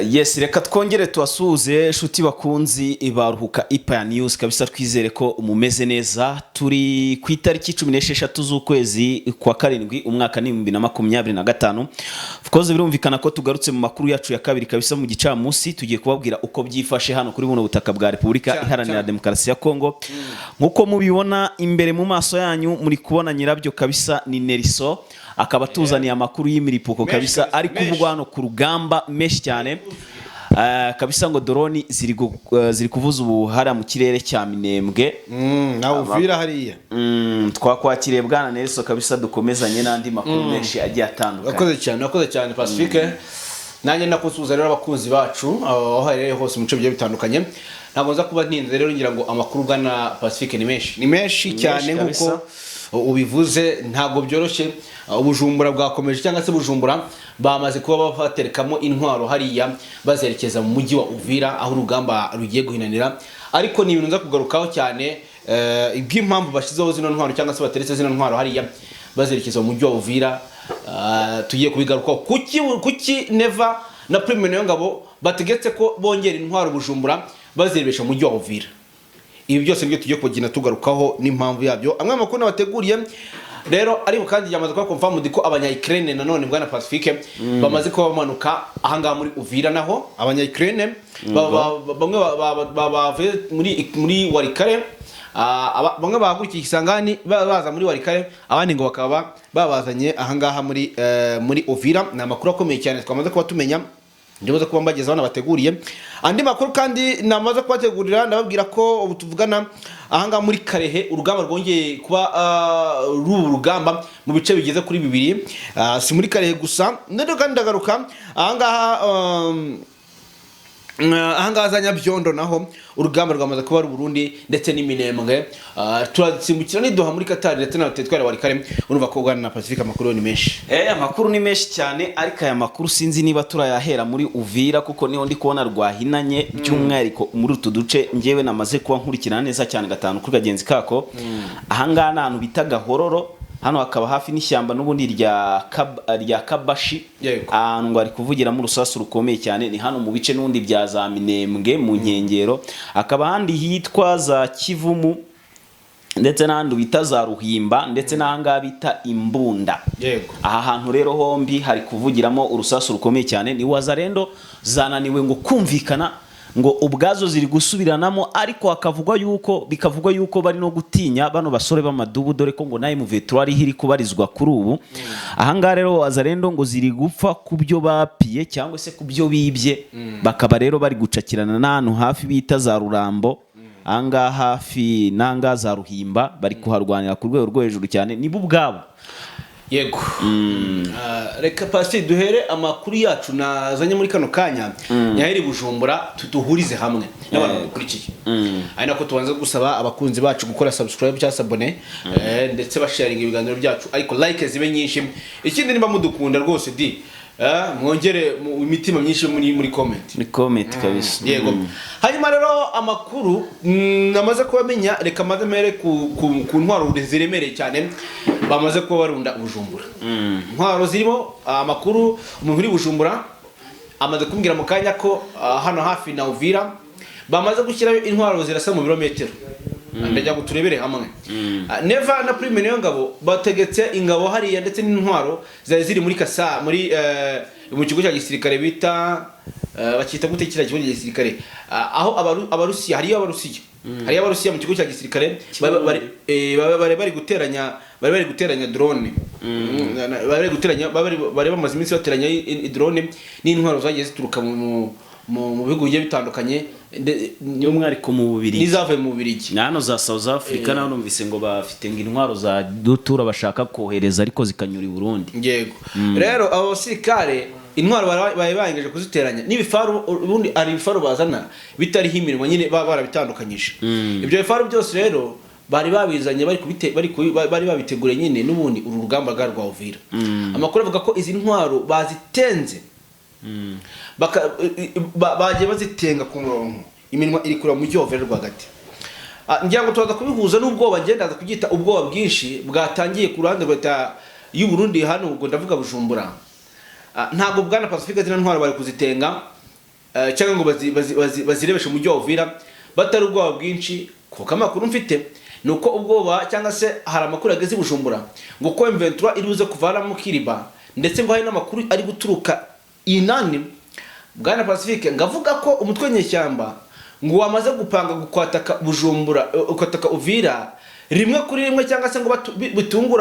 Yes, reka twongere tuwasuhuze shuti bakunzi ibaruhuka Ipaya News kabisa, twizere ko umumeze neza. Turi ku itariki 16 z'ukwezi kwa karindwi umwaka ni 2025. Of course birumvikana ko tugarutse mu makuru yacu ya kabiri kabisa mu gicamunsi, tugiye kubabwira uko byifashe hano kuri buno butaka bwa Repubulika Iharanira Demokarasi ya Kongo. Nkuko mubibona imbere mu maso yanyu, muri kubona nyirabyo kabisa ni Nelson, akaba tuzaniye amakuru y'imiripuko kabisa ari kuvugwa hano ku rugamba meshi cyane. Kabisa ngo drone ziri kuvuza ubuhara mu kirere cya Minembwe na Uvira hariya. Twakwakiriye bwana Nelson kabisa, dukomezanye n'andi makuru menshi agiye atandukanye. Nakoze cyane Pacifique. Nanjye nakusuza rero abakunzi bacu aho harere hose mu bice bigiye bitandukanye. Ntabwo nza kuba ntinze rero ngira ngo amakuru gana Pacifique ni menshi cyane nkuko ubivuze. Ntabwo byoroshye. Ubujumbura bwakomeje cyangwa se Bujumbura bamaze kuba baterekamo intwaro hariya bazerekeza mu mujyi wa Uvira aho urugamba rugiye guhinanira. Ariko ni ibintu nza kugarukaho cyane iby'impamvu bashizeho zino ntwaro cyangwa se bateretse zino ntwaro hariya bazerekeza mu mujyi wa Uvira. Tugiye kubigarukaho kuki Neva na Prime Niyongabo bategetse ko bongera intwaro Bujumbura bazerebesha mu mujyi wa Uvira. Ibi byose nibyo tugiye kugenda tugarukaho n'impamvu yabyo. Amwe makuru nabateguriye rero ariko kandi yamaze kwa confirm ko abanya-Ukraine nanone bwana Pacifique bamaze kuba bamanuka ahanga muri Uvira, naho abanya-Ukraine bamwe bavuye muri Warikare, bamwe bahagurukiye Kisangani baza muri Warikare, abandi ngo bakaba babazanye ahangaha muri Uvira. Ni amakuru akomeye cyane twamaze kuba tumenya, ndibuze kuba mbagezaho nabateguriye andi makuru. Kandi namaze kubategurira ndababwira ko ubu tuvugana ahanga muri Karehe urugamba rwongeye kuba rugamba mu bice bigeze kuri 2. Si muri Karehe gusa, ndetse kandi ndagaruka ahangaha za Nyabyondo naho urugamba rwamaze kuba Burundi ndetse n'Iminembwe. Turasimbukira niduha muri Qatar ndetse na Tetwara Warikare. Urumva ko ugana na Pacifique amakuru ni menshi. Amakuru ni menshi cyane, ariko aya makuru sinzi niba turayahera muri Uvira kuko niho ndi kubona rwahinanye by'umwihariko muri utu duce ngewe namaze kuba nkurikirana neza cyane gatanu kuri kagenzi kako. Ahangaha n'ahantu bita Gahororo, hano hakaba hafi n'ishyamba n'ubundi rya Kabashi, ngo ari kuvugiramo urusasu rukomeye cyane. Ni hano mu bice n'undi bya za Minembwe mu nkengero, akaba handi hitwa za Kivumu ndetse n'ahandi bita za Ruhimba ndetse n'ahanga bita Imbunda. Aha hantu rero hombi hari kuvugiramo urusasu rukomeye cyane. Ni Wazarendo zananiwe ngo kumvikana, ngo ubwazo ziri gusubiranamo, ariko bikavugwa yuko bari no gutinya bano basore b'amadubu, dore ko ngo naye mu vetuari hiri kubarizwa kuri ubu. Ahangaha rero Wazarendo ngo ziri gupfa kubyo bapiye cyangwa se kubyo bibye, bakaba rero bari gucakirana n'ahantu hafi bita za Rurambo, ahangaha hafi n'ahangaha za Ruhimba, bari kuharwanira ku rwego rwo hejuru cyane nibo ubwabo. Yego. Reka pasi duhere amakuru yacu nazanye muri kano kanya nyaheri Bujumbura tuduhurize hamwe n'abantu bakurikiye. Ari nako tubanza gusaba abakunzi bacu gukora subscribe cyangwa abone ndetse basharinga ibiganiro byacu, ariko like zibe nyinshi. Ikindi niba mudukunda rwose mwongere imitima myinshi muri comment kabisa. Yego. Hanyuma rero amakuru namaze kubamenya, reka maze mere ku ntwaro ziremereye cyane bamaze kuba barunda Bujumbura. Ntwaro zirimo amakuru umuntu uri Bujumbura amaze kumbwira mu kanya ko hano hafi na Uvira bamaze gushyiraho intwaro zirasa mu birometero. Ndajya guturebere hamwe. Neva na Prime Niyongabo bategetse ingabo hariya ndetse n'intwaro ziri muri Kasa mu kigo cya gisirikare bita bakita gute kira kigo cya gisirikare aho abarusiya hariyo abarusiya mu kigo cya gisirikare bari guteranya drone. Bari bamaze iminsi bateranya drone n'intwaro zagiye zituruka mu bihugu bigiye bitandukanye, by'umwihariko mu Bubiligi nizavuye mu Bubiligi hano za South Africa. Naho numvise ngo bafite intwaro za dutura bashaka kohereza ariko zikanyura i Burundi. Yego. Rero abo basirikare intwaro bayengeje kuziteranya n'ibifaru, ubundi ari ibifaru bazana bitariho imirimo nyine barabitandukanyije. Ibyo bifaru byose rero bari babizanye bari babitegure nyine n'ubundi uru rugamba rwa Uvira. Amakuru avuga ko izi ntwaro bazitenze, bagiye bazitenga ku murongo, iminwa iri kura mu Uvira rwagati. Ngira ngo tuza kubihuza n'ubwoba ngendaza kugita ubwoba bwinshi bwatangiye ku ruhande rwa y'u Burundi hano, ubwo ndavuga Bujumbura. Ntabwo bwana Pacifique zina ntwaro bari kuzitenga cyangwa ngo bazirebeshe umujyi wa Uvira batari ubwoba bwinshi, kuko amakuru mfite nuko ubwoba cyangwa se hari amakuru yageze Bujumbura ngo ko M23 iribuze kuvanamo Kiriba, ndetse ngo hari n'amakuru ari guturuka inani. Bwana Pacifique ngavuga ko umutwe nyeshyamba ngo wamaze gupanga gukwataka Bujumbura, ukwataka Uvira rimwe kuri rimwe, cyangwa se ngo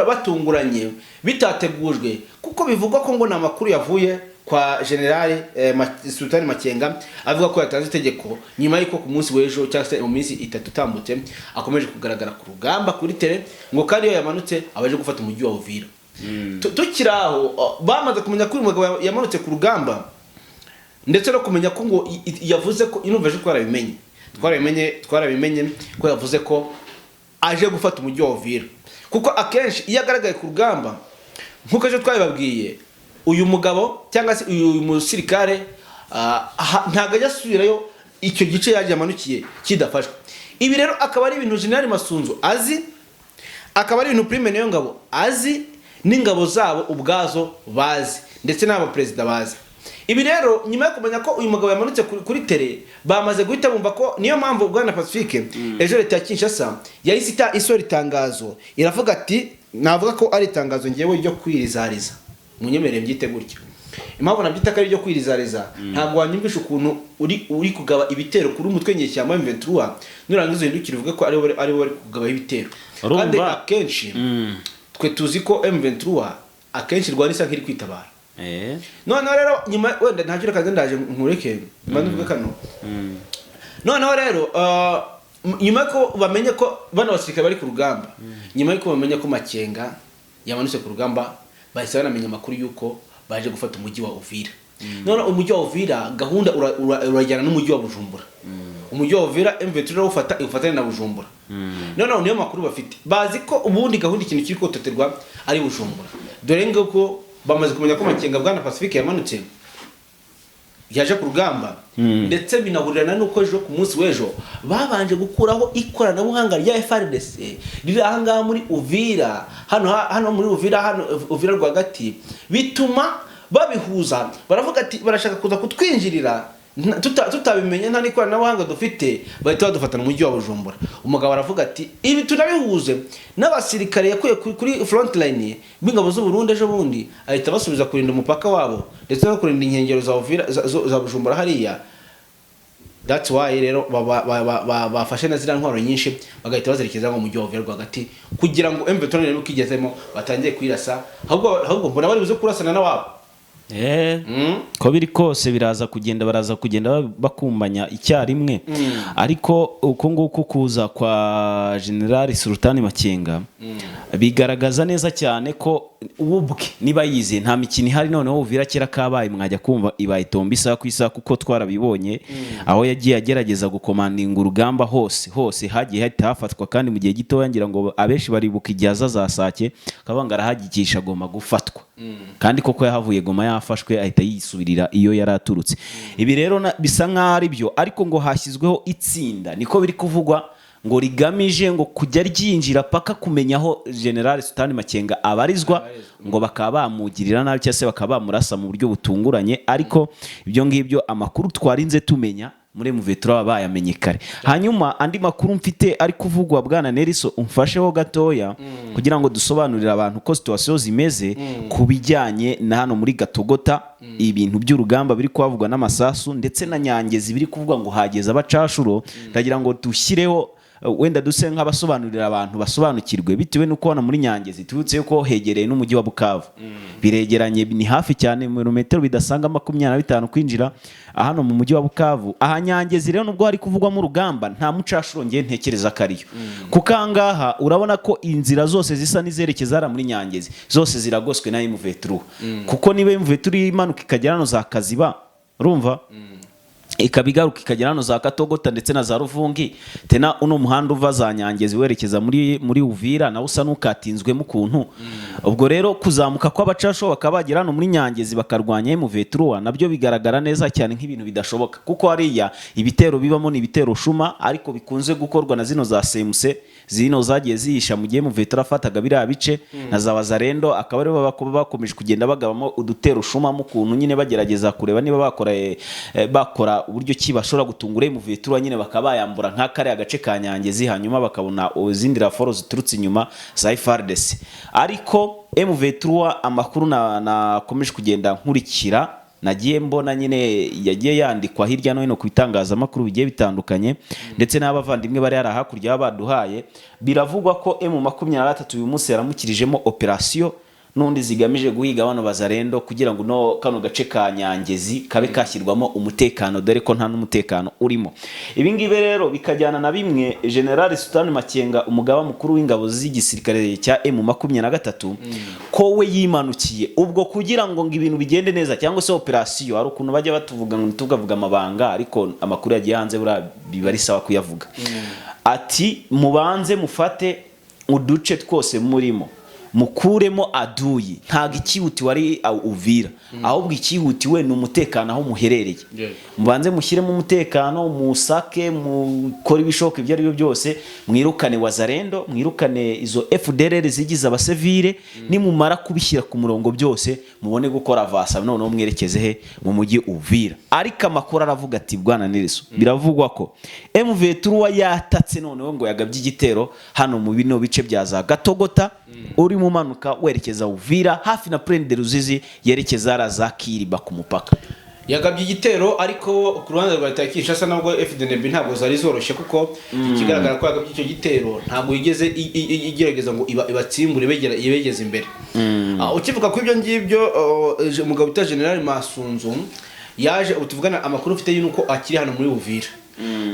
batunguranye bitategujwe, kuko bivugwa ko ngo namakuru yavuye kwa General Sultani Makenga avuga ko yatanze itegeko nyuma y'uko ku munsi w'ejo cyangwa se mu minsi 3 tambutse akomeje kugaragara ku rugamba kuri tele, ngo kandi iyo yamanutse abaje gufata umujyi wa Uvira. Tukiraho bamaze kumenya ko uyu mugabo yamanutse ku rugamba, ndetse no kumenya ko ngo yavuze ko inumvaje twarabimenye ko yavuze ko aje gufata umujyi wa Uvira, kuko akenshi iyo agaragaye ku rugamba nkuko ejo twabibabwiye, uyu mugabo cyangwa se uyu musirikare ntago yasubirayo icyo gice yaje amanukiye kidafashwe. Ibi rero akaba ari ibintu General Masunzu azi, akaba ari ibintu Prime niyo ngabo azi, n'ingabo zabo ubwazo bazi, ndetse n'aba president bazi. Ibi rero nyuma yo kumenya ko uyu mugabo yamanutse kuri tele, bamaze guhita bumva ko niyo mpamvu Bwana Pacifique ejo leta ya Kinshasa yahise isora itangazo iravuga ati, navuga ko ari itangazo ngewe ryo kwirizariza, munyemerere mbyite gutyo. Impamvu nabyita kari ryo kwirizariza, ntabwo wanyumvisha ukuntu uri kugaba ibitero kuri umutwe nyeshyamba M23 nurangiza uhindukira uvuge ko ari bari kugaba ibitero. Kandi akenshi twe tuzi ko M23 akenshi rwanisa nk'iri kwitabara. Noneho rero nyuma wenda ntacyo kaze ndaje nkureke mbanduvuga kano. Noneho rero nyuma ko bamenye ko bana basirikare bari ku rugamba, nyuma ko bamenye ko Makenga yamanutse ku rugamba, bahise banamenya amakuru yuko baje gufata umujyi wa Uvira. None umujyi wa Uvira gahunda urajyana n'umujyi wa Bujumbura. Umujyi wa Uvira M23 ufatanye na Bujumbura. None niyo makuru bafite, bazi ko ubundi gahunda ikintu kiri kototerwa ari Bujumbura. Dore ngo bamaze kumenya ko Makenga Bwana Pacifique yamanutse yaje ku rugamba, ndetse binahurirana nuko ejo ku munsi w'ejo babanje gukuraho ikoranabuhanga rya FARDC riri ahangaha muri Uvira, hano muri Uvira, hano Uvira rwagati, bituma babihuza, baravuga ati barashaka kuza kutwinjirira tutabimenye nta n'ikoranabuhanga dufite, bahita badufatana umujyi wa Bujumbura. Umugabo aravuga ati ibi tunabihuze n'abasirikare yakuye kuri front line b'ingabo z'u Burundi ejo bundi, ahita basubiza kurinda umupaka wabo ndetse no kurinda inkengero za Uvira za Bujumbura hariya. That's why rero bafashe na zira ntwaro nyinshi bagahita bazerekeza mu mujyi wa Uvira rwagati, kugira ngo M23 rero kigezemo batangiye kwirasa, ahubwo mbona bari buze kurasana n'awabo. Ko biri kose baraza kugenda bakumbanya icyarimwe, ariko uko nguko kuza kwa General Sultani Makenga bigaragaza neza cyane ko ubwe niba yize nta mikino ihari. Noneho Uvira kera kabaye mwajya kumva ibaye tomba isa ku isa, kuko twarabibonye aho yagiye agerageza gukomandinga urugamba hose hagiye hafatwa, kandi mu gihe gito yangira ngo abeshi baribuka igihe azazasake kabanga arahagikisha Goma gufatwa, kandi koko yahavuye Goma yafashwe ahita yisubirira iyo yaraturutse. Ibi rero bisa nkaho ari byo, ariko ngo hashyizweho itsinda, niko biri kuvugwa, ngo rigamije ngo kujya ryinjira paka kumenya aho General Sultani Makenga abarizwa, ngo bakaba bamugirira nabi cyangwa se bakaba bamurasa mu buryo butunguranye. Ariko ibyo ngibyo amakuru twarinze tumenya muri M23 bayamenye kare. Hanyuma andi makuru mfite ari kuvugwa Bwana Nelson, umfasheho gatoya kugira ngo dusobanurire abantu ko situation zimeze kubijyanye na hano muri Gatogota, ibintu by'urugamba biri kwavugwa n'amasasu ndetse na Nyangezi biri kuvuga ngo hageze abacashuro. Ndagira ngo dushyireho wenda duse nk'abasobanurira abantu basobanukirwe, bitewe nuko hano muri Nyangezi tubutse yuko hegereye n'umujyi wa Bukavu, biregeranye, ni hafi cyane mu metero bidasanga 25 kwinjira hano mu mujyi wa Bukavu. Aha Nyangezi rero nubwo hari kuvugwa mu rugamba nta mucashuro ngiye ntekereza kariyo, kuko angaha urabona ko inzira zose zisa nizerekeza ara muri Nyangezi zose ziragoswe na M23, kuko niba M23 imanuka ikagera no za Kaziba, urumva ikabigaruka ikagera hano za Katogota ndetse na za Ruvungi, tena uno muhanda uva za Nyangezi werekeza muri Uvira na usa nukatinzwe mu kuntu. Ubwo rero kuzamuka kw'abacasho bakabagera hano muri Nyangezi bakarwanya M23 nabyo bigaragara neza cyane nk'ibintu bidashoboka, kuko hariya ibitero bibamo ni ibitero shuma, ariko bikunze gukorwa na zino za semuse, zino zagiye zihisha mu gihe M23 afataga biriya bice na za Wazalendo, akaba aribo bakomeje kugenda bagabamo udutero shuma mu kuntu nyine bagerageza kureba niba bakora uburyo ki bashobora gutungura M23 nyine bakaba bayambura nk'akari agace ka Nyangezi hanyuma bakabona izindi raforo ziturutse inyuma za FARDC. Ariko M23 amakuru nakomeje kugenda nkurikira nagiye mbona nyine yagiye yandikwa hirya no hino ku bitangazamakuru bigiye bitandukanye ndetse n'abavandimwe bari hakurya baduhaye, biravugwa ko M23 uyu munsi yaramukirijemo operation nundi zigamije guhiga bano bazarendo kugira ngo no kano gace ka Nyangezi kabe kashyirwamo umutekano, dore ko nta n'umutekano urimo. Ibi ngibe rero bikajyana na bimwe General Sultan Makenga, umugaba mukuru w'ingabo z'igisirikare cya M23 ko we yimanukiye ubwo kugira ngo ibintu bigende neza cyangwa se operation. Hari ukuntu bajya batuvuga ngo tugavuga amabanga, ariko amakuru yagiye hanze biba ari sawa kuyavuga. Ati mubanze mufate uduce twose murimo, mukuremo aduyi, ntago ikihuti wari Uvira, ahubwo ikihuti we ni umutekano aho muherereye. Mubanze mushyiremo umutekano, musake, mukora ibishoboka ibyo ari byo byose, mwirukane wazarendo, mwirukane izo FDLR zigize abasivile, nimumara kubishyira ku murongo byose mubone gukora vasa noneho mwerekeze he mu mujyi Uvira. Ariko amakuru aravuga ati bwana Niriso, biravugwa ko M23 yatatse noneho ngo yagabye igitero hano mu bino bice bya za Gatogota, uri mu manuka werekeza Uvira hafi na Plaine de Ruzizi yerekeza za Kiriba ku mupaka. Yagabye igitero, ariko ku ruhande rwa leta ya Kinshasa nabwo FDNB ntabwo zari zoroshye, kuko ikigaragara ko yagabye icyo gitero ntabwo yigeze igerageza ngo ibatsimbure ibegeze imbere. Ukivuga ko ibyo ngibyo umugabo bita General Masunzu yaje utuvugana amakuru ufite yuko akiri hano muri Uvira.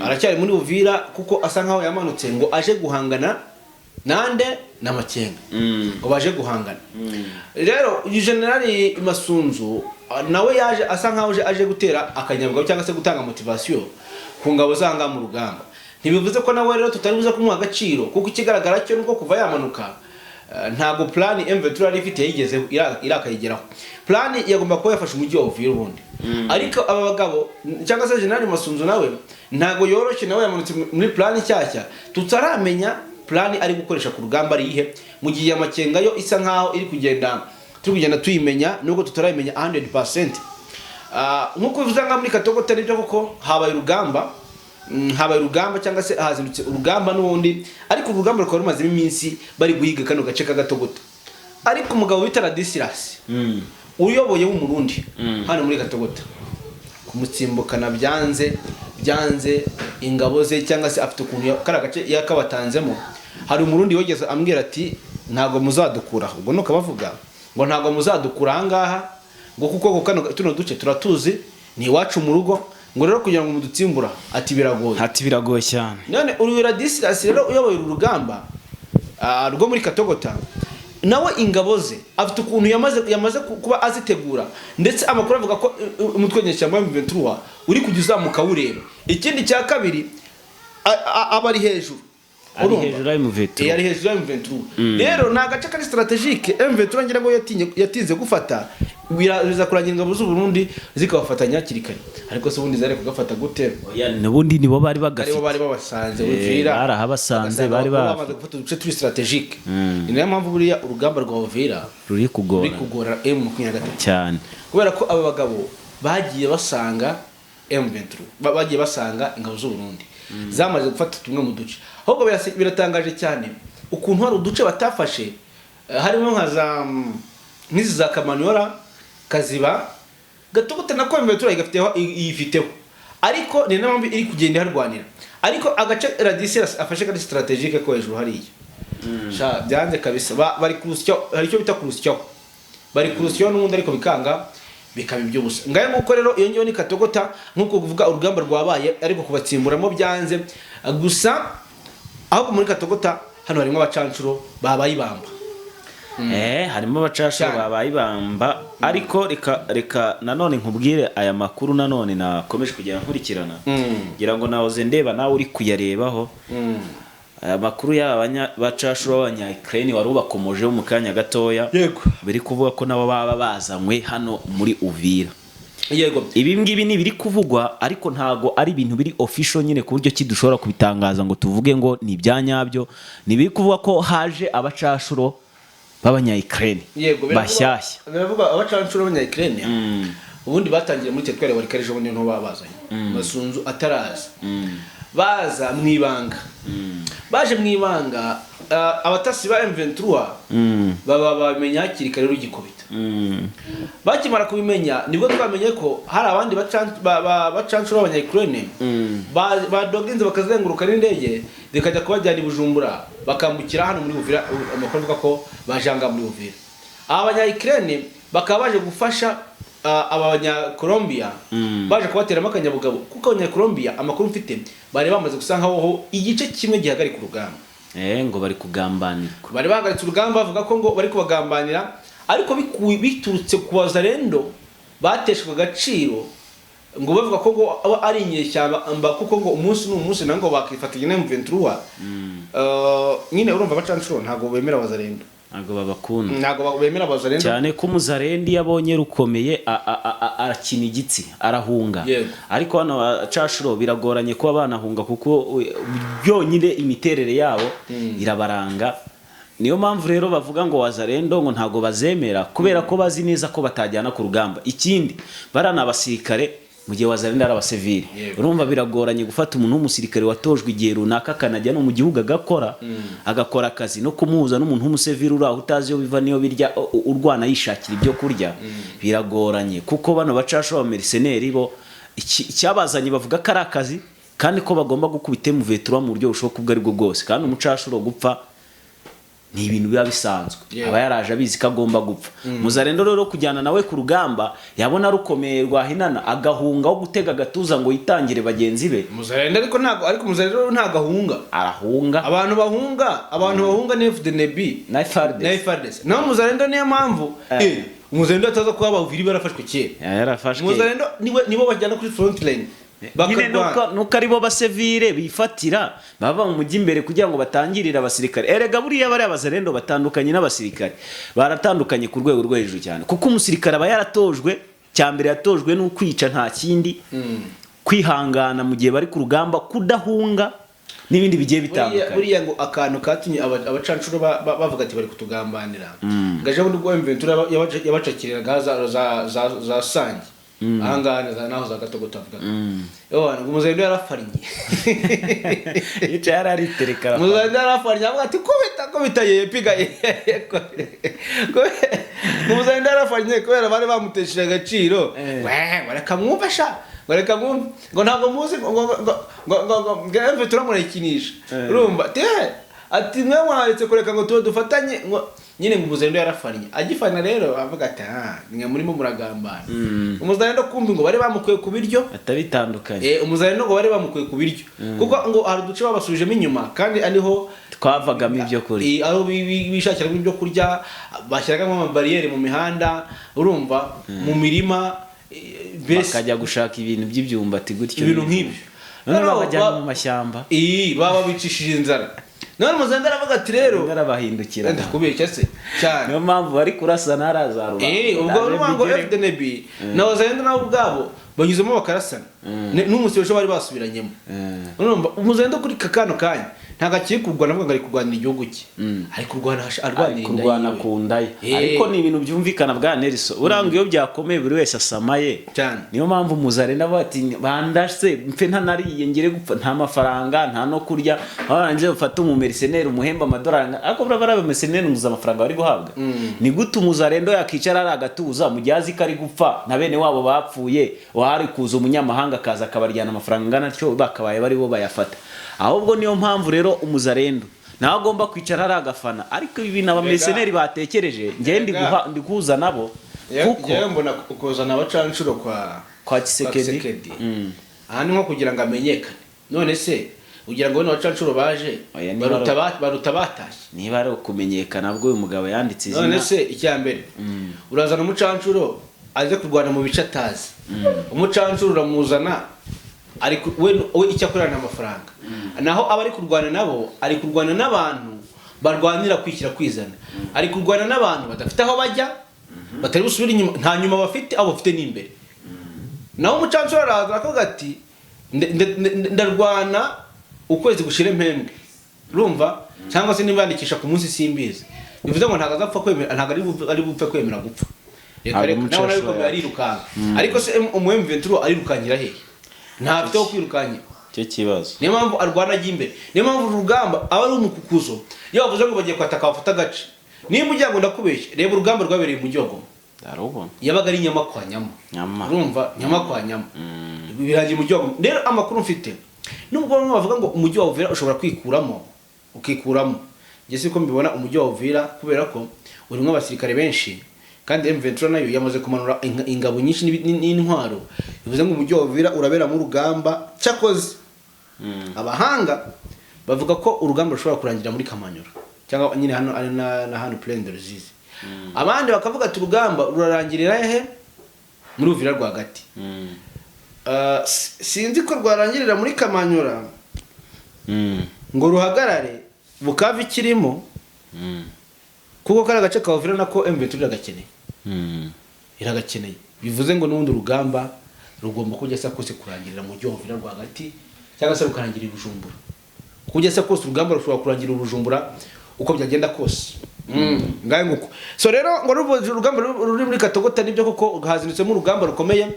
Aracyari muri Uvira kuko asa nkaho yamanutse ngo aje guhangana nande na Makenga, ngo baje guhangana. Rero General Masunzu nawe yaje asa nkaho aje gutera akanyabwa cyangwa se gutanga motivation ku ngabo zanga mu rugamba. Ntibivuze ko nawe rero tutari buza kumuha agaciro, kuko ikigaragara cyo nuko kuva yamanuka ntago plan M23 yari ifite yigeze irakayigeraho. Plan yagomba kuba yafashe umujyi wa Uvira ubundi, ariko aba bagabo cyangwa se General Masunzu nawe ntago yoroshye, nawe yamanutse muri plan cyashya tutaramenya plan ari gukoresha ku rugamba ari ihe, mu gihe Makenga yo isa nkaho iri kugenda tuyimenya nubwo tutarayimenya 100%. Nkuko bivuze nga muri Katogota nibyo koko habaye urugamba cyangwa se hazindutse urugamba n'ubundi, ariko urugamba rukaba rumaze iminsi bari guhiga kano gace ka Gatogota. Ariko umugabo wita Ladislas uyoboye w'umurundi hano muri Gatogota kumutsimbukana byanze ingabo ze, cyangwa se afite ukuntu kara gace yakabatanzemo. Hari umurundi wogeze ambwira ati ntago muzadukura, ubwo nuko bavuga ngo ntago muzadukura ahangaha ngo kuko kano tuno duce turatuzi ni iwacu mu rugo, ngo rero kugira ngo mudutsimbura ati biragoye cyane. None urubira Ladislas rero uyoboye urugamba rwo muri Katogota, nawe ingabo ze afite ukuntu yamaze kuba azitegura, ndetse amakuru avuga ko umutwe nyeshyamba M23 uri kujya uzamuka ureba. Ikindi cya kabiri abari hejuru yari hejuru ya M23. Rero na gace kari strategique M23 ngira ngo yatinze gufata, biza kurangira ingabo z'u Burundi zikabafatanya kirikari, ariko se ubundi zari kugafata gute? Nubundi nibo bari bagafite, bari babasanze Uvira, barahabasanze bari bamaze gufata uduce turi strategique. Ni nayo mpamvu buriya urugamba rwa Uvira ruri kugora M23 cyane, kubera ko aba bagabo bagiye basanga M23, bagiye basanga ingabo z'u Burundi zamaze gufata tumwe mu duce. Ahubwo biratangaje cyane ukuntu hari uduce batafashe, harimo nk'izi za Kamanyola, Kaziba, Gatogota na M23 igafiteho, ariko ni namwe iri kugenda harwanira. Ariko agace Ladislas afashe kari strategique ko hejuru hariya byanze kabisa, bari kurusyo, hari cyo bita kurusyo, bari kurusyo n'undi, ariko bikanga bikaba ibyo busa. Ngaye nguko rero iyo ngiyo ni Katogota, nkuko kuvuga urugamba rwabaye, ariko kubatsimburamo byanze gusa. Ahubwo muri Katogota hano harimo abacancuro babayibamba, harimo abacancuro babayibamba. Ariko reka nanone nkubwire aya makuru nanone nakomeje kugera nkurikirana, ngira ngo nahoze ndeba nawe uri kuyarebaho. Aya makuru y'abacashuro b'abanya Ukraine wari ubakomojeho mu kanya gatoya, biri kuvuga ko nabo baba bazanywe hano muri Uvira. Ibi ngibi ni biri kuvugwa, ariko ntago ari ibintu biri official nyine ku buryo kidushobora kubitangaza ngo tuvuge ngo ni ibyanyabyo. Ni biri kuvuga ko haje abacashuro b'abanya Ukraine bashyashya. Biravuga abacashuro b'abanya Ukraine ubundi batangiye muri Tetwari wari kareje ubundi nto babazanye Masunzu ataraza baza mwibanga baje mwibanga abatasi ba M23 baba bamenya hakiri kare rugikubita bakimara kubimenya nibwo twamenye ko hari abandi bacanshuro abanya Ukraine ba doginze bakazenguruka n'indege zikajya kubajyana i Bujumbura bakambukira hano muri Uvira amakuru avuga ko bajanga muri Uvira abanya Ukraine bakaba baje gufasha abanya Colombia baje kubatera makanyabugabo kuko abanya Colombia amakuru mfite bari bamaze gusanga aho igice kimwe gihagarika urugamba ngo bari kugambanira bari bahagaritse urugamba bavuga ko ngo bari kubagambanira ariko biturutse ku bazarendo bateshwe agaciro ngo bavuga ko ngo ari inyeshyamba kuko ngo umunsi n'umunsi nango bakifatanya na M23 nyine urumva bacanshuro ntago bemera bazarendo ntago babakunda ntago bemera bazarendo cyane ko umuzarendi yabonye rukomeye arakina igitsi arahunga ariko hano bacashuro biragoranye kuba banahunga kuko byonyine imiterere yabo irabaranga niyo mpamvu rero bavuga ngo wazarendo ngo ntago bazemera kubera ko bazi neza ko batajyana ku rugamba ikindi barana abasirikare mu gihe wazarendo ari abasivili urumva biragoranye gufata umuntu w'umusirikare watojwe igihe runaka kanajya no mu gihugu agakora akazi no kumuhuza n'umuntu w'umusivili uraho utazi yo biva niyo birya urwana yishakira ibyo kurya biragoranye kuko bano bacashwa ba mercenaires bo icyabazanye bavuga ko ari akazi kandi ko bagomba gukubita mu vetura mu buryo bushoboka ubwo ari bwo bwose kandi umucashuro gupfa ni ibintu biba bisanzwe aba yaraje abizi ko agomba gupfa muzarendo rero kujyana nawe ku rugamba yabona rukomeye rwahinana agahunga wo gutega gatuza ngo yitangire bagenzi be muzarendo ariko muzarendo ntago arahunga abantu bahunga ni FDNB na FARDC no muzarendo niyo mpamvu muzarendo ataza kuba baviri barafashwe kera yarafashwe muzarendo nibo bajyana kuri front line nuko aribo basevire bifatira bava mu mujyi imbere kugira ngo batangirire abasirikare erega buriya bari abazarendo batandukanye n'abasirikare baratandukanye ku rwego rwo hejuru cyane kuko umusirikare aba yaratojwe cyambere yatojwe no kwica nta kindi kwihangana mu gihe bari ku rugamba kudahunga n'ibindi bigiye bitandukanye buriya ngo akantu katumye abacanshuro bavuga ati bari kutugambanira ngaje ngo ubwo M23 yabacakiriraga za sangi ahangana naho za gatogo tavuga yo umuzarendo yarafariye yica yararitereka umuzarendo yarafariye avuga ati kubita yepiga umuzarendo yarafariye kubera bari bamuteshije agaciro bareka mwumva ngo ntabwo muzi ngo mve turamurayikinisha urumva ati mwe mwaretse kureka ngo dufatanye ngo nyine ngo umuzarendo yarafariye agifana rero avuga ati mwe murimo muragambana umuzarendo kumbi ngo bari bamukuye ku biryo atabitandukanye umuzarendo ngo bari bamukuye ku biryo kuko ngo hari uduce babasubijemo inyuma kandi ariho twavagamo ibyo kurya aho bishakira ibyo kurya bashyiragamo amabariyeri mu mihanda urumva mu mirima bakajya gushaka ibintu by'ibyumbati gutyo ibintu nk'ibyo none babajyana mu mashyamba baba bicishije inzara none muzenda aravuga ati rero narabahindukira ndakubeshya se cyane niyo mpamvu bari kurasa narazarura ubwo n'ubango FDNB na wazenda nabo ubwabo banyuzemo bakarasana n'umusibesho bari basubiranyemo urumva umuzenda kuri kakano kanya ntago akiri kurwana avuga ngo ari kurwanira igihugu cye ari kurwana ku ndaye ariko ni ibintu byumvikana bwa Nelson uranga iyo byakomeye buri wese asamaye niyo mpamvu muzarenda bati bandase mfe ntanariye ngire gupfa nta mafaranga nta no kurya baranje bafata umumercenaire umuhemba amadolari ariko barabe mercenaire muza amafaranga bari guhabwa ni gute umuzarendo yakicara ari agatuza mu gihe azi ko ari gupfa na bene wabo bapfuye wari kuza umunyamahanga kaza akabaryana amafaranga ngana cyo bakabaye bari bo bayafata ahubwo niyo mpamvu rero umuzarendo nawe agomba kwicara ari agafana ariko ibi n'abamercenaires batekereje ngiye ndi kuza nabo kuko yewe mbona ukuzana abacanshuro kwa Tshisekedi aha ni nko kugira ngo amenyekane none se ugira ngo n'abacanshuro baje baruta batashye niba ari ukumenyekana bwo uyu mugabo yanditse izina none se icyambere urazana umucanshuro aze kurwana mu bice atazi umucanshuro uramuzana ariko we icyakorana amafaranga naho abari kurwana nabo ari kurwana n'abantu barwanira kwishyira kwizana ari kurwana n'abantu badafite aho bajya batari busubira inyuma nta nyuma bafite abo bafite n'imbere naho umucanshuro araza akavuga ati ndarwana ukwezi gushira impembwe urumva cyangwa se nibandikisha ku munsi simbizi bivuze ngo ntago azapfa kwemera ntago ari bupfe kwemera gupfa nawe nabikomeye arirukanga ariko se M23 arirukankira hehe ntafite kwirukanya cyo kibazo niyo mpamvu arwana ajya imbere niyo mpamvu urugamba aba ari umukukuzo iyo bavuze ngo bagiye kwataka bafata agace niba ujya ngo ndakubeshye reba urugamba rwabereye mu Gihogoma darubona yabaga ari nyama kwa nyama urumva nyama kwa nyama birangiye mu Gihogoma rero amakuru mfite nubwo bamwe bavuga ngo umujyi wa Uvira ushobora ukikuramo njye siko mbibona umujyi wa Uvira kubera ko urimo abasirikare benshi kandi M23 nayo yamaze kumanura ingabo nyinshi n'intwaro bivuze ngo umujyi wa Uvira urabera mu rugamba cyakoze abahanga bavuga ko urugamba rushobora kurangira muri Kamanyura cyangwa nyine hano ari na hano Plaine de Ruzizi abandi bakavuga ati urugamba rurarangirira he muri Uvira rwagati sinzi ko rwarangirira muri Kamanyura ngo ruhagarare Bukavu ikirimo kuko kari agace ka Uvira nako M23 iragakeneye iragakeneye bivuze ngo n'ubundi urugamba rugomba kujya kose kurangirira mu Gihogoma Uvira rwagati cyangwa se rukarangirira Bujumbura kujya kose urugamba rushobora kurangirira Bujumbura uko byagenda kose ngaye nguko so rero ngo urugamba ruri muri Katogota nibyo koko hazinutsemo urugamba rukomeye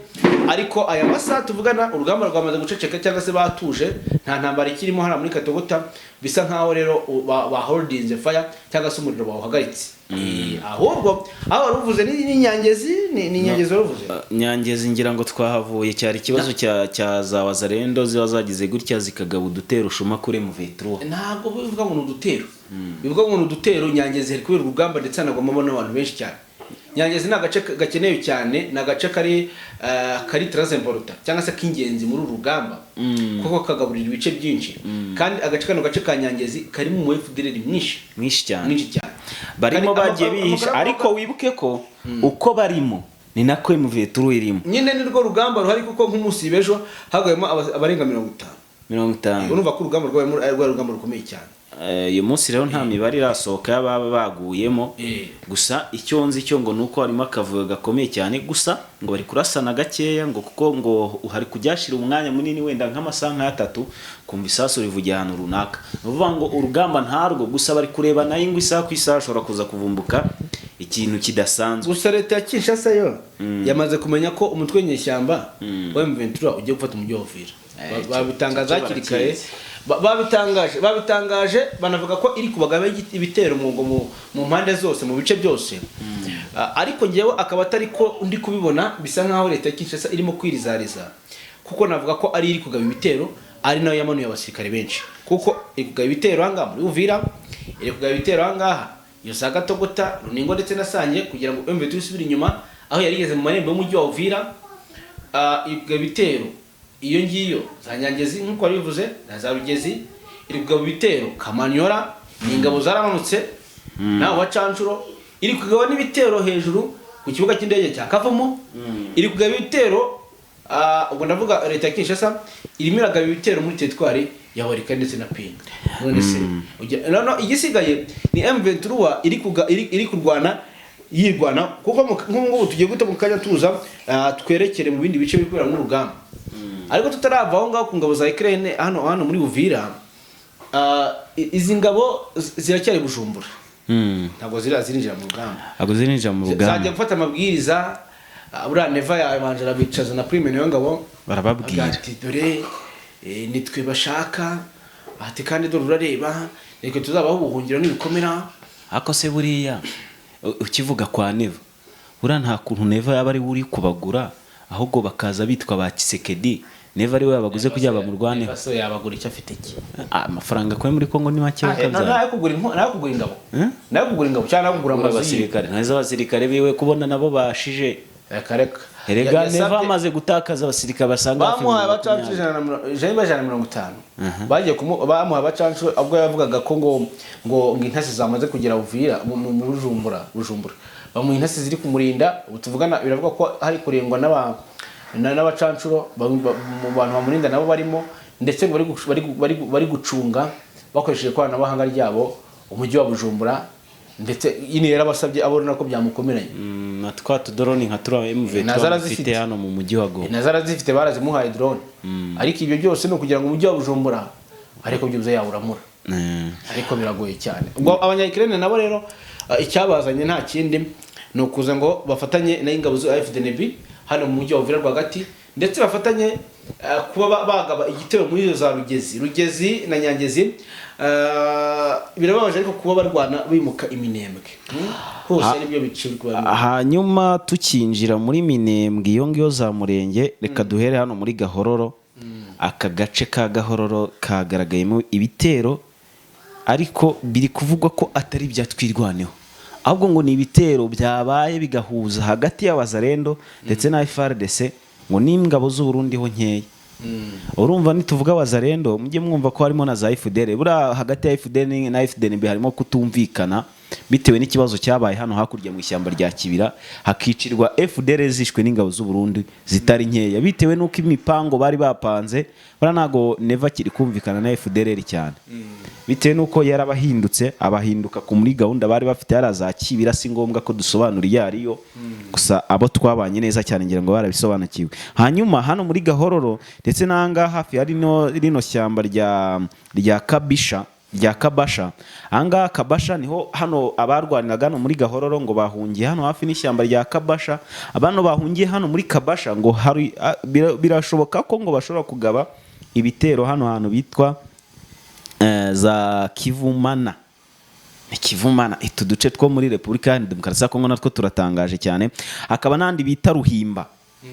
ariko aya masaha tuvugana urugamba rwamaze guceceka cyangwa se batuje nta ntambara ikirimo hara muri Katogota bisa nkaho rero ba holding the fire cyangwa se umuriro bawuhagaritse ahubwo aho waruvuze ni Nyangezi ni Nyangezi waruvuze Nyangezi ngira ngo twahavuye cyari ikibazo cya za Wazalendo ziba zagize gutya zikagaba udutero ushuma kure mu vetro ntago bivuga ngo n'udutero bivuga ngo n'udutero Nyangezi hari kubera urugamba ndetse anagomamo n'abantu benshi cyane Nyangezi ni agace gakenewe cyane ni agace kari très important cyangwa se k'ingenzi muri urugamba kuko kagaburira ibice byinshi kandi kano gace ka Nyangezi karimo mu FDLR mwinshi cyane barimo bagiye bihisha ariko wibuke ko uko barimo ni nako M23 irimo nyine ni rwo rugamba ruhari kuko nk'umunsi bejo hagayemo abarenga 50 urumva ko urugamba rwa rugamba rukomeye cyane uyu munsi rero nta mibare irasohoka y'ababa baguyemo gusa icyo nzi cyo ngo nuko harimo akavuyo gakomeye cyane gusa ngo bari kurasana gakeya ngo kuko ngo hari kujyashira umwanya munini wenda nk'amasaha nk'atatu kumva isaso rivugiye ahantu runaka uvuga ngo urugamba ntarwo gusa bari kureba nayo ngo isaha ku isaha ashobora kuza kuvumbuka ikintu kidasanzwe gusa leta ya Kinshasa yo yamaze kumenya ko umutwe w'inyeshyamba wa M23 ugiye gufata umujyi wa Uvira babitangaza hakiri kare babitangaje banavuga ko iri kubagaba ibitero mu mpande zose mu bice byose ariko ngewe akaba atari ko ndi kubibona bisa nkaho leta ya Kinshasa irimo kwirizariza kuko navuga ko ari iri kugaba ibitero ari nayo yamanuye abasirikare benshi kuko iri kugaba ibitero hanga muri Uvira iri kugaba ibitero hanga iyo za Katogota Runingo ndetse na Sange kugira ngo M23 isubire inyuma aho yari igeze mu marembo y'umujyi wa Uvira igaba ibitero iyo ngiyo za Nyangezi nkuko bivuze na za Rugezi iri kugaba ibitero Kamanyora ni ingabo zaramanutse naho wacanshuro iri kugaba n'ibitero hejuru ku kibuga cy'indege cya Kavumu iri kugaba ibitero ubwo ndavuga leta ya Kinshasa irimo iragaba ibitero muri territoire ya Warika ndetse na Pinga none se no igisigaye ni M23 iri kurwana yirwana kuko nk'ubu tugiye guta mu kanya tuza twerekere mu bindi bice bikorera mu rugamba ariko tutarava aho ngaho ku ngabo za Ukraine hano muri Uvira izi ngabo ziracyari Bujumbura ntabwo zirinjira mu rugamba zajya gufata amabwiriza buriya neva yabanje arabicaza na prime niyo ngabo barababwira ati dore nitwe bashaka ati kandi dore urareba reka tuzabaho ubuhungiro n'ibikomera ako se buriya ukivuga kwa neva buriya nta kuntu neva yaba ari uri kubagura ahubwo bakaza bitwa ba Kisekedi neva ari we yabaguze kugira bamurwane so yabagura icyo afite iki amafaranga ko muri Kongo ni make bakaza nakugura ingabo nakugura ingabo cyangwa nakugura abasirikare nazo abasirikare biwe kubona nabo bashije kareka erega neva amaze gutakaza abasirikare basanga bamuhaye abacancu 150 bagiye bamuhaye abacancu ubwo yavugaga ko ngo intasi zamaze kugira Uvira mu Bujumbura bamuha intasi ziri kumurinda tuvugana biravuga ko hari kurengwa n'abacancuro mu bantu bamurinda nabo barimo ndetse bari gucunga bakoresheje ikoranabuhanga ryabo umujyi wa Bujumbura ndetse yini yarabasabye abona ko byamukomeranye natwa tudrone nka tura M23 zifite hano mu mujyi wa Goma nazara zifite barazimuhaye drone ariko ibyo byose no kugira ngo umujyi wa Bujumbura ariko byuze yawuramura ariko biragoye cyane ubwo abanyayikirene nabo rero icyabazanye nta kindi ni ukuza ngo bafatanye n'ingabo za FDNB hano mu mujyi wa Uvira rwagati ndetse bafatanye kuba bagaba igitero muri za Rugezi na Nyangezi. Birababaje ariko kuba barwana bimuka Minembwe hose nibyo biciro kuba. Hanyuma tukinjira muri Minembwe iyo ngiyo za Murenge, reka duhere hano muri Gahororo. Aka gace ka Gahororo kagaragayemo ibitero ariko biri kuvugwa ko atari bya twirwaneho, ahubwo ngo ni ibitero byabaye bigahuza hagati y'Abazarendo ndetse na FARDC ngo n'ingabo z'u Burundi ho nkeya. Urumva nituvuga Abazarendo mujye mwumva ko harimo na za FDL, bura hagati ya FDL na FDNB harimo kutumvikana bitewe n'ikibazo cyabaye hano hakurya mu ishyamba rya Kibira, hakicirwa FDL zishwe n'ingabo z'u Burundi zitari nkeya bitewe nuko imipango bari bapanze bara nago neva kiri kumvikana na FDL cyane. Bitewe nuko yarabahindutse abahinduka ku muri gahunda bari bafite yaraza Kibira, si ngombwa ko dusobanura yariyo gusa abo twabanye neza cyane ngira ngo barabisobanukiwe. Hanyuma hano muri Gahororo ndetse nanga hafi hari rino shyamba rya Kabisha rya Kabasha. Anga Kabasha niho hano abarwaniraga no muri Gahororo ngo bahungiye hano hafi n'ishyamba rya Kabasha. Abano bahungiye hano muri Kabasha ngo hari birashoboka ko ngo bashobora kugaba ibitero hano hantu bitwa za Kivumana. Kivumana itu duce two muri Republika ya Demokarasi ya Kongo natwo turatangaje cyane. Akaba nandi bita Ruhimba.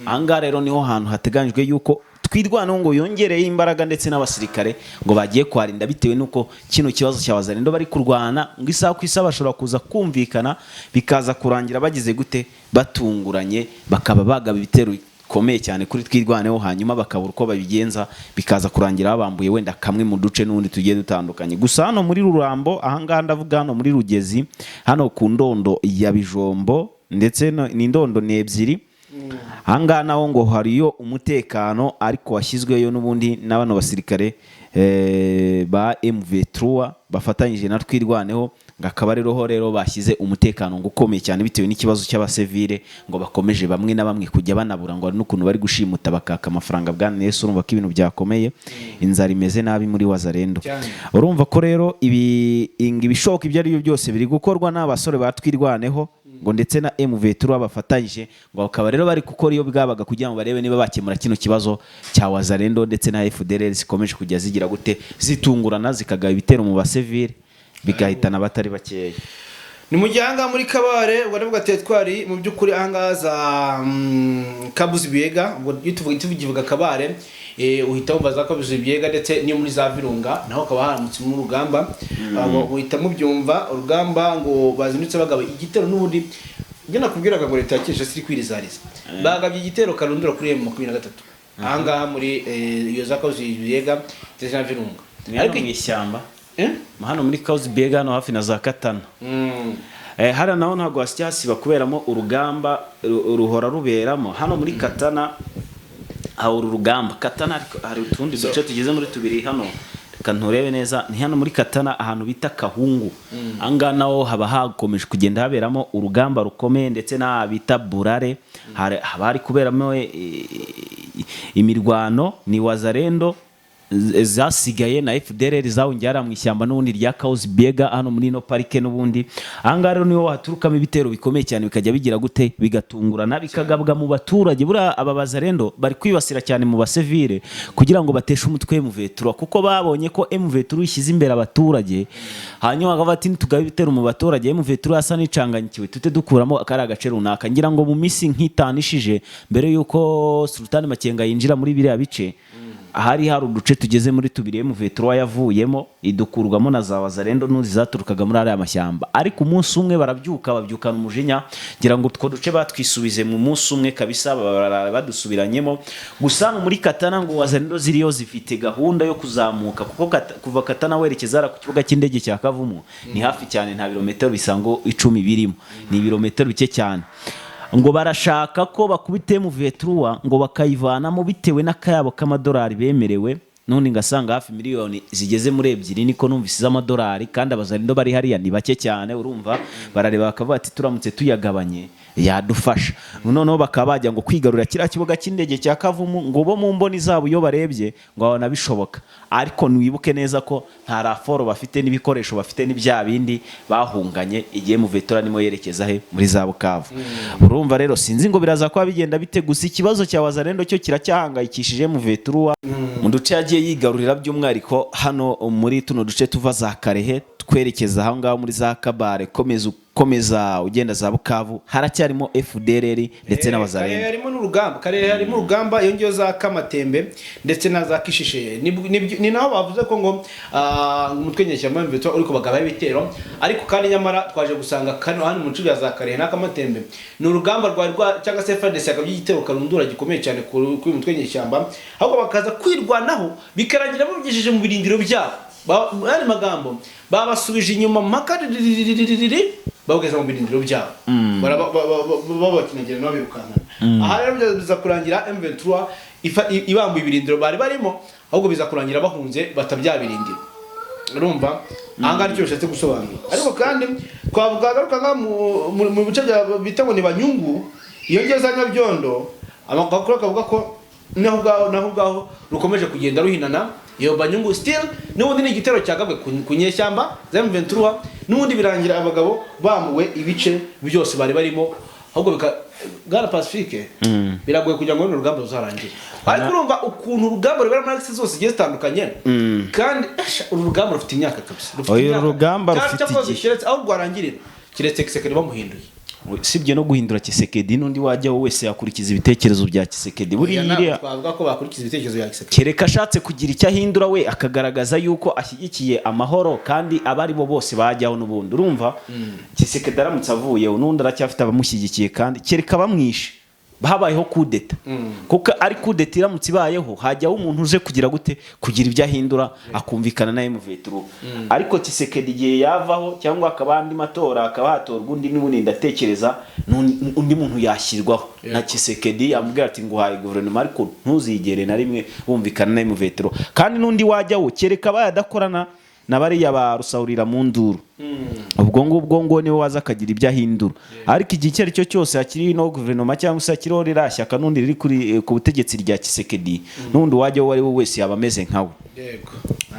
Anga rero niho hantu hateganyijwe yuko twirwanaho ngo yongereye imbaraga ndetse n'abasirikare ngo bagiye kwarinda bitewe nuko kino kibazo cy'Abazarendo bari kurwana ngo isaha ku isaha bashobora kuza kumvikana bikaza kurangira bagize gute batunguranye, bakaba bagaba ibitero komeye cyane kuri twirwaneho hanyuma bakabura uko babigenza bikaza kurangira babambuye wenda kamwe mu duce n'undi tugiye dutandukanye. Gusa hano muri Rurambo ahangaha ndavuga hano muri Rugezi hano ku ndondo ya Bijombo ndetse n'indondo ni ebyiri. Ahangaha naho ngo hariyo umutekano ariko washyizweyo n'ubundi n'abano basirikare ba MV3 bafatanyije na twirwaneho ngakaba rero bashyize umutekano ngo ukomeye cyane bitewe n'ikibazo cy'abasivile ngo bakomeje bamwe na bamwe kujya banabura ngo n'ukuntu bari gushimuta bakaka amafaranga bwa Yesu. Urumva ko ibintu byakomeye, inzara imeze nabi muri Wazarendo. Urumva ko rero ibishoka ibyo ari byo byose biri gukorwa n'abasore batwirwaneho ngo ndetse na MV3 bafatanyije ngo bakaba rero bari gukora iyo bwabaga kugira ngo barebe niba bakemura kino kibazo cya Wazarendo ndetse na FDL zikomeje kujya zigira gute zitungurana zikagaba ibitero mu basivile bigahitana abatari bakeya. Ni mu gihanga muri Kabare ubwo ndavuga tetwari mu by'ukuri ahangaha za Kabuzi Biega ubwo tuvuga Kabare uhita wumva za Kabuzi Biega ndetse niyo muri za Virunga naho kaba haramutse mu rugamba uhita mubyumva urugamba ngo bazindutse bagaba igitero n'ubundi njye nakubwiraga ngo leta yakesha siri kwirizariza bagabye igitero karundura kuri M23 ahangaha muri iyo za Kabuzi Biega ndetse na Virunga ariko mu ishyamba hano muri Kabuzi Biega no hafi na za Katana. Hara naho ntago hasiba kuberamo urugamba ruhora ruberamo hano muri Katana. Aho urugamba Katana hari utundi duce tugeze muri tubiri hano kanturebe neza ni hano muri Katana ahantu bita Kahungu. Anga naho haba hakomeje kugenda haberamo urugamba rukomeye ndetse na bita Burare hari kuberamo imirwano ni Wazarendo zasigaye na FDL zawungyara mu ishyamba n'ubundi rya Kabuzi Biega hano muri no parike n'ubundi. Anga rero niho haturukamo ibitero bikomeye cyane bikajya bigira gute bigatungurana bikagabwa mu baturage. Bura aba Bazarendo bari kwibasira cyane mu basivile kugira ngo bateshe umutwe MV3 kuko babonye ko MV3 ishyize imbere abaturage hanyuma bagafata tugabe ibitero mu baturage. MV3 asa n'icanganyikiwe tute dukuramo akari agace runaka ngira ngo mu misi nk'itanishije mbere yuko Sultan Makenga yinjira muri biriya bice hari uduce tugeze muri tubiri MV3 yavuyemo idukurwamo na za Wazarendo n'uzi zaturukaga muri ari amashyamba ariko umunsi umwe babyukana umujinya ngira ngo two duce batwisubize mu munsi umwe kabisa badusubiranyemo. Gusa muri Katana ngo Wazarendo ziriyo zifite gahunda yo kuzamuka kuko kuva Katana werekeza ku kibuga cy'indege cya Kavumu ni hafi cyane nta birometero bisango 10 birimo ni ibirometero bike cyane ngo barashaka ko bakubite MV3 ngo bakayivanamo bitewe n'akayabo k'amadolari bemerewe n'undi ngasanga hafi miliyoni zigeze muri 2 niko numvise z'amadolari, kandi abazarindo bari hariya ni bake cyane. Urumva barareba bakavuga ati turamutse tuyagabanye yadufasha. Noneho bakaba bajya ngo kwigarurira kiriya kibuga cy'indege cya Kavumu, ngo bo mu mboni zabo iyo barebye ngo abona bishoboka, ariko ntiwibuke neza ko nta raforo bafite n'ibikoresho bafite n'ibya bindi bahunganye igihe Muvetura nimo yerekeza he muri za Bukavu. Urumva rero sinzi ngo biraza kwa bigenda bite, gusa ikibazo cya Wazalendo cyo kiracyahangayikishije Muvetura mu duce yagiye yigarurira, by'umwihariko hano muri tuno duce tuva za Karehe twerekeza aho ngaho muri za Kabare, komeza ugenda za Bukavu, haracyarimo FDLR ndetse n'Abazalendo. Harimo n'urugamba, Karehe harimo urugamba, iyo ngiyo za Kamatembe ndetse na za Kishishe. Ni naho bavuze ko ngo umutwe nyeshyamba Muvetura uri kubagaba ibitero, ariko kandi nyamara twaje gusanga kano hano mu ncuga za Karehe na Kamatembe ni urugamba rwa cyangwa se FARDC yakabye igitero karundura gikomeye cyane kuri umutwe nyeshyamba, ahubwo bakaza kwirwanaho bikarangira babigejeje mu birindiro byabo. Bari magambo babasubije inyuma bageze mu birindiro byabo, babakinegera no birukankana. Aha rero biza kurangira M23 ibambuye ibirindiro bari barimo, ahubwo biza kurangira bahunze batabyabirindiro. Urumva anga nicyo bishatse gusobanura. Ariko kandi twagaruka mu bice bita ngo ni Banyungu, iyo ngeza Nyabyondo, amakuru akavuga ko naho gaho rukomeje kugenda ruhinana. Iyo Banyungu still n'ubundi ni igitero cyagabwe ku nyeshyamba za M23, n'ubundi birangira abagabo bamuwe ibice byose bari barimo, ahubwo Gara Pacifique biragoye kugira ngo urugamba ruzarangire. Ariko urumva ukuntu urugamba rubera muri axis zose zigiye zitandukanye, kandi urugamba rufite imyaka kabisa. Oyo urugamba rufite igihe aho rwarangirira kiretse Kisekedi bamuhinduye. Sibye no guhindura Kisekedi, n'undi wajya wese yakurikiza ibitekerezo bya Kisekedi. Buriya twavuga ko bakurikiza ibitekerezo bya Kisekedi, kereka ashatse kugira icyo ahindura we akagaragaza yuko ashyigikiye amahoro, kandi abari bo bose bajyaho n'ubundi. Urumva Kisekedi aramutse avuye n'undi aracyafite abamushyigikiye, kandi kereka bamwishe babayeho kudeta, kuko ari kudeta iramutse ibayeho hajyaho umuntu uje kugira gute kugira ibyo ahindura akumvikana na M23. Ariko Kisekedi igihe yavaho cyangwa akaba andi matora akaba hatorwa undi n'ubundi ndatekereza undi muntu yashyirwaho na Kisekedi amubwira ati nguhaye guverinoma, ariko ntuzigere na rimwe bumvikana na M23. Kandi n'undi wajyaho kereka bayadakorana na bariya ba Rusahurira mu nduru, ubwo ngubwo niwe waza akagira ibyo ahindura. Ariko igihe icyo ari cyo cyose hakiri no guverinoma cyangwa se hakiriho rirashyaka n'undi riri ku butegetsi rya Kisekedi, n'undi wajyaho wari we wese yaba ameze nkawe.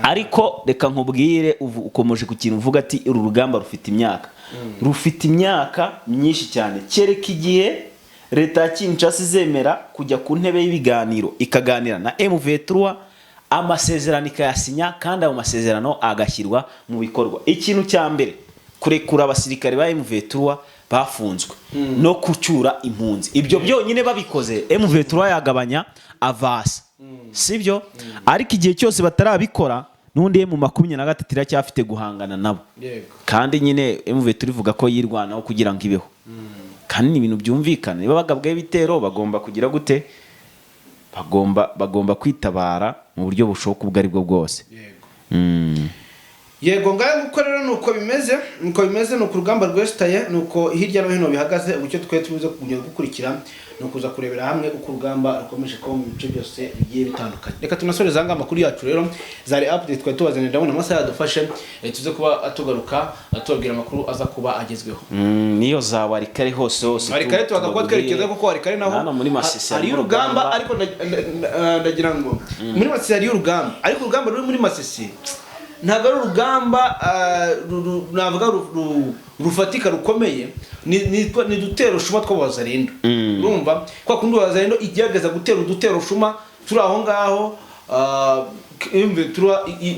Ariko reka nkubwire, ukomeje ku kintu uvuga ati uru rugamba rufite imyaka, rufite imyaka myinshi cyane. Kereka igihe leta ya Kinshasa izemera kujya ku ntebe y'ibiganiro ikaganira na M23, amasezerano ikayasinya, kandi ayo masezerano agashyirwa mu bikorwa. Ikintu cya mbere kurekura abasirikare ba M23 bafunzwe no kucyura impunzi, ibyo byonyine babikoze M23 yagabanya avasa, sibyo? Ariko igihe cyose batarabikora n'undi M23 iracyafite guhangana nabo, kandi nyine M23 ivuga ko yirwanaho kugira ngo ibeho. Kandi ni ibintu byumvikana, niba bagabwe ibitero bagomba kugira gute, bagomba kwitabara mu buryo bushoboka ubwo ari bwo bwose. Yego ngaye uko rero nuko bimeze nuko urugamba rwestaye, nuko hirya no hino bihagaze. Ubucyo twe tubuze kugenda gukurikira no kuza kurebera hamwe uko urugamba rukomeje ko mu bice byose bigiye bitandukanye. Reka tunasore zanga amakuru yacu rero zari update twa tubazanira, ndabona amasaha yadufashe tuze kuba atugaruka atubwira amakuru aza kuba agezweho. Niyo za Warikare hose Warikare twagakwa twerekeza kuko Warikare naho muri Masisi ari urugamba, ariko ndagira ngo muri Masisi ari urugamba, ariko urugamba ruri muri Masisi ntabwo ari urugamba navuga rufatika rukomeye, ni dutero shuma tw'Abazalendo. Urumva kwa kundi Abazalendo igerageza gutera udutero shuma turi aho ngaho,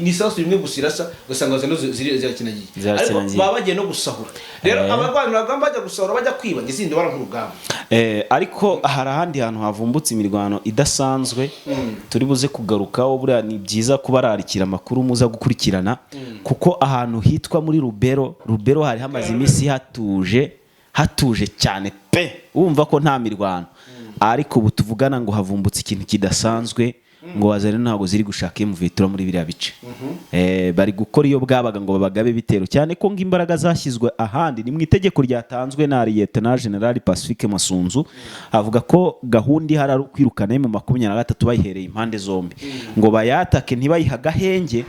ni sasu rimwe gusirasa ugasanga Abazalendo zirakinagiye, ariko baba bagiye no gusahura. Rero abarwanyi bagamba bajya gusahura bajya kwiba ngizindi bara nk'urugamba. Ariko hari ahandi hantu havumbutse imirwano idasanzwe turi buze kugarukaho. Buriya ni byiza kubararikira amakuru muza gukurikirana, kuko ahantu hitwa muri Rubero hari hamaze iminsi hatuje cyane pe, wumva ko nta mirwano. Ariko ubu tuvugana ngo havumbutse ikintu kidasanzwe ngo wazarene ntabwo ziri gushaka M23 muri biriya bice bari gukora iyo bwabaga ngo babagabe bitero cyane ko imbaraga zashyizwe ahandi ni mu itegeko ryatanzwe na Lieutenant General Pacifique Masunzu avuga ko gahunda ihari ari kwirukana M23 bayihereye impande zombi ngo bayatake ntibayiha gahenge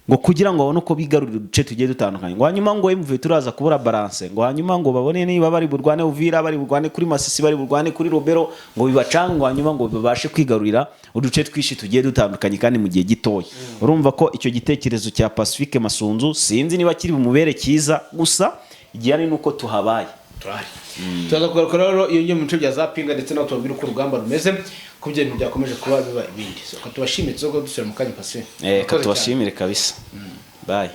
ngo kugira ngo babone uko bigarurira uduce tugiye dutandukanye ngo hanyuma ngo MV turaza kubura balance ngo hanyuma ngo babone niba bari burwane Uvira bari burwane kuri Masisi bari burwane kuri Robero ngo bibacanga ngo hanyuma ngo babashe kwigarurira uduce twishi tugiye dutandukanye kandi mu gihe gitoya urumva ko icyo gitekerezo cya Pacifique Masunzu sinzi niba kiri bumubere kiza gusa igihari nuko tuhabaye turahari tuza kugaruka rero iyo ngiye mu bice bya Zapinga ndetse no tubabwira uko urugamba rumeze ku bintu byakomeje kuba biba ibindi so tubashimire zo dusubira mu kanya Pacifique katubashimire kabisa bye